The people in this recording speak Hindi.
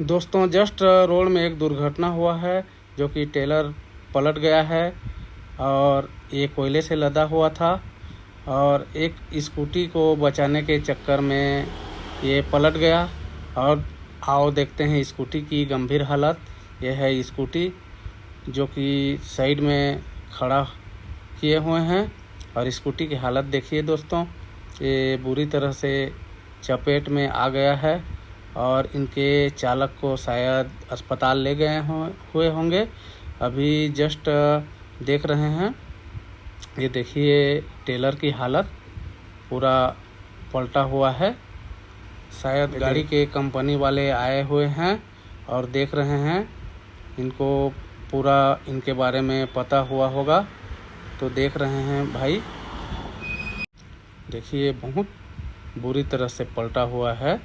दोस्तों जस्ट रोड में एक दुर्घटना हुआ है जो कि टेलर पलट गया है और ये कोयले से लदा हुआ था और एक स्कूटी को बचाने के चक्कर में ये पलट गया। और आओ देखते हैं स्कूटी की गंभीर हालत। यह है स्कूटी जो कि साइड में खड़ा किए हुए हैं और स्कूटी की हालत देखिए दोस्तों, ये बुरी तरह से चपेट में आ गया है और इनके चालक को शायद अस्पताल ले गए हुए होंगे। अभी जस्ट देख रहे हैं, ये देखिए टेलर की हालत पूरा पलटा हुआ है। शायद गाड़ी के कंपनी वाले आए हुए हैं और देख रहे हैं, इनको पूरा इनके बारे में पता हुआ होगा तो देख रहे हैं। भाई देखिए बहुत बुरी तरह से पलटा हुआ है